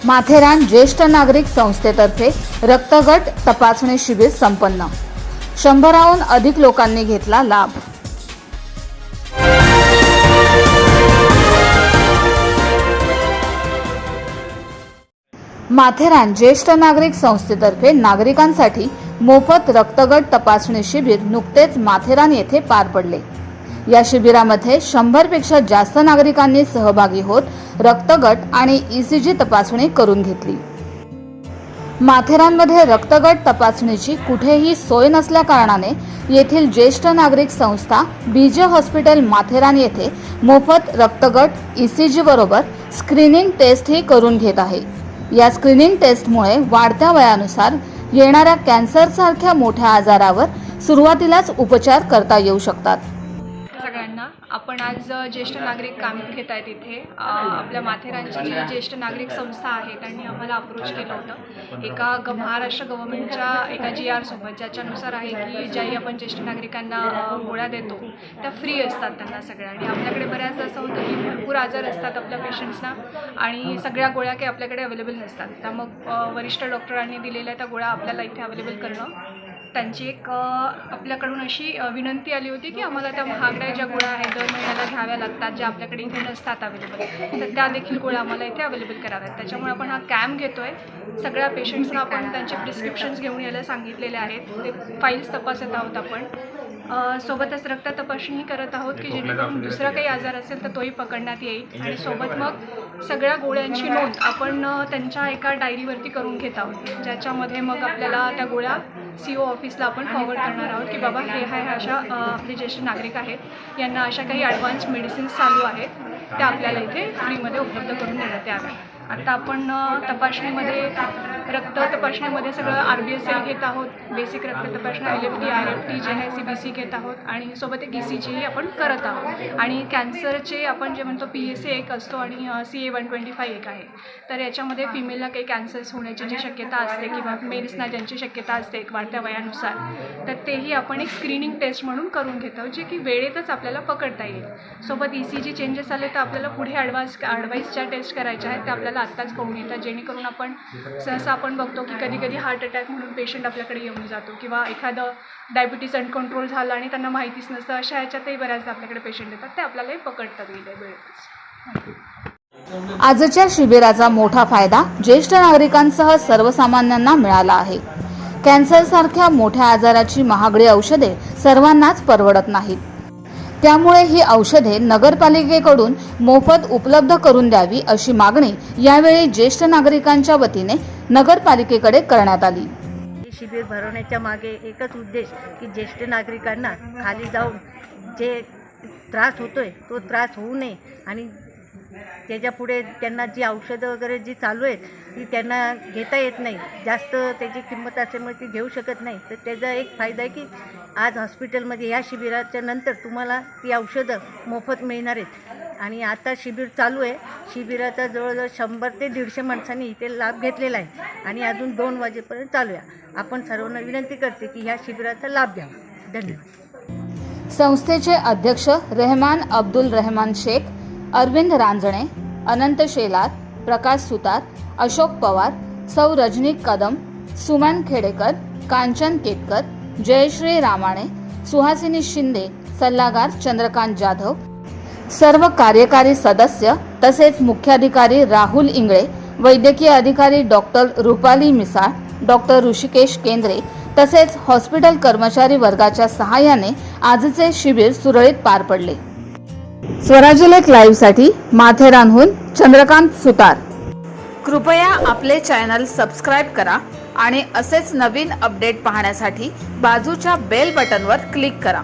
माथेरान ज्येष्ठ नागरिक संस्थेतर्फे रक्तगट तपासणी शिबिर संपन्न। 100हून अधिक लोकांनी घेतला लाभ। माथेरान ज्येष्ठ नागरिक संस्थेतर्फे नागरिकांसाठी मोफत रक्तगट तपासणी शिबिर नुकतेच माथेरान येथे पार पडले। या शिबिरामध्ये 100 पेक्षा जास्त नागरिकांनी सहभागी होत रक्तगट आणि ईसीजी तपासणी करून घेतली। माथेरानमध्ये रक्तगट तपासणीची कुठेही सोय नसल्या कारणाने येथील ज्येष्ठ नागरिक संस्था बीजे हॉस्पिटल माथेरान येथे मोफत रक्तगट ईसीजी बरोबर स्क्रीनिंग टेस्ट ही करून घेत आहे। या स्क्रीनिंग टेस्टमुळे वाढत्या वयानुसार येणाऱ्या कॅन्सर सारख्या मोठ्या आजारावर सुरुवातीलाच उपचार करता येऊ शकतात। सगळ्यांना आपण आज ज्येष्ठ नागरिक काम घेत आहेत इथे आपल्या माथेरानची जी ज्येष्ठ नागरिक संस्था आहे त्यांनी आम्हाला अप्रोच केलं होतं एका महाराष्ट्र गव्हर्नमेंटच्या एका GR सोबत, ज्याच्यानुसार आहे की ज्याही आपण ज्येष्ठ नागरिकांना गोळ्या देतो त्या फ्री असतात त्यांना सगळ्या। आणि आपल्याकडे बऱ्याचदा असं होतं की भरपूर आजार असतात आपल्या पेशंट्सना आणि सगळ्या गोळ्या काही आपल्याकडे अवेलेबल नसतात। त्या मग वरिष्ठ डॉक्टरांनी दिलेल्या त्या गोळ्या आपल्याला इथे अवेलेबल करणं त्यांची एक आपल्याकडून अशी विनंती आली होती की आम्हाला त्या महागड्या ज्या गोळ्या आहेत दर महिन्याला घ्याव्या लागतात, ज्या आपल्याकडे इथे नसतात अवेलेबल, तर त्या देखील गोळ्या आम्हाला इथे अवेलेबल कराव्यात। त्याच्यामुळे आपण हा कॅम्प घेतोय। सगळ्या पेशंट्सना आपण त्यांचे प्रिस्क्रिप्शन्स घेऊन यायला सांगितलेले आहेत। ते फाईल्स तपासत आहोत आपण, सोबतच रक्त तपासणी करत आहोत की जेणेकरून दुसरा काही आजार असेल तर तोही पकडण्यात येईल। आणि सोबत मग सगळ्या गोळ्यांची नोंद आपण त्यांच्या एका डायरीवरती करून घेत आहोत, ज्याच्यामध्ये मग आपल्याला त्या गोळ्या CO ऑफिसला आपण फॉरवर्ड करणार आहोत की बाबा हे अशा आपले ज्येष्ठ नागरिक आहेत, यांना अशा काही ॲडव्हान्स मेडिसिन्स चालू आहेत, त्या आपल्याला इथे फ्रीमध्ये उपलब्ध करून देण्यात याव्या। आता आपण रक्त तपासणीमध्ये सगळं RBSL घेत आहोत, बेसिक रक्त तपासणी LFT RFT जे आहे CBC घेत आहोत आणि सोबत एक ECG आपण करत आहोत। आणि कॅन्सरचे आपण जे म्हणतो PSA एक असतो आणि CA-125 एक आहे। तर याच्यामध्ये फिमेलला काही कॅन्सर्स होण्याची जी शक्यता असते किंवा मेल्सना ज्यांची शक्यता असते एक वाढत्या वयानुसार, तर तेही आपण एक स्क्रीनिंग टेस्ट म्हणून करून घेत आहोत, जे की वेळेतच आपल्याला पकडता येईल। सोबत ECG चेंजेस आले तर आपल्याला पुढे ॲडवाइस ज्या टेस्ट करायच्या आहेत त्या आपल्याला आत्ताच कळून येतात, जेणेकरून आपण सहसा आपण बघतो की कधी कधी हार्ट अटॅक म्हणून पेशंट आपल्याकडे येऊन जातो किंवा एखादं डायबिटीज अनकंट्रोल झालं आणि त्यांना माहितीच नसतं, अशा ह्याच्यातही बऱ्याचदा आपल्याकडे पेशंट येतात, ते आपल्यालाही पकडता येईल वेळेतच। आजच्या शिबिराचा मोठा फायदा ज्येष्ठ नागरिकांसह सर्वसामान्यांना मिळाला आहे। कॅन्सर सारख्या मोठ्या आजाराची महागडी औषधे सर्वांनाच परवडत नाहीत, त्यामुळे ही औषधे नगरपालिकेकडून मोफत उपलब्ध करून द्यावी अशी मागणी यावेळी ज्येष्ठ नागरिकांच्या वतीने नगरपालिकेकडे करण्यात आली। शिबिर भरवण्याच्या मागे एकच उद्देश की ज्येष्ठ नागरिकांना खाली जाऊन जे त्रास होतोय तो त्रास होऊ नये आणि त्याच्यापुढे त्यांना जी औषधं वगैरे जी चालू आहेत ती त्यांना घेता येत नाही, जास्त त्याची किंमत असल्यामुळे ती घेऊ शकत नाही। तर त्याचा एक फायदा आहे की आज हॉस्पिटलमध्ये या शिबिराच्या नंतर तुम्हाला ती औषधं मोफत मिळणार आहेत। आणि आता शिबिर चालू आहे, शिबिराचा जवळजवळ 100 ते 150 माणसांनी इथे लाभ घेतलेला आहे आणि अजून 2 वाजेपर्यंत चालू आहे। आपण सर्वांना विनंती करते की ह्या शिबिराचा लाभ घ्यावा। धन्यवाद। संस्थेचे अध्यक्ष रहमान अब्दुल रहमान शेख, अरविंद रांजणे, अनंत शेलार, प्रकाश सुतार, अशोक पवार, सौ रजनी कदम, सुमन खेडेकर, कांचन केतकर, जयश्री रामाणे, सुहासिनी शिंदे, सल्लागार चंद्रकांत जाधव, सर्व कार्यकारी सदस्य तसेच मुख्याधिकारी राहुल इंगळे, वैद्यकीय अधिकारी डॉक्टर रुपाली मिसाळ, डॉक्टर ऋषिकेश केंद्रे तसेच हॉस्पिटल कर्मचारी वर्गाच्या सहाय्याने आजचे शिबिर सुरळीत पार पडले। स्वराज्य लेख लाईव्हसाठी माथेरानहून चंद्रकांत सुतार। कृपया आपले चॅनल सबस्क्राईब करा आणि असेच नवीन अपडेट पाहण्यासाठी बाजूच्या बेल बटनवर क्लिक करा।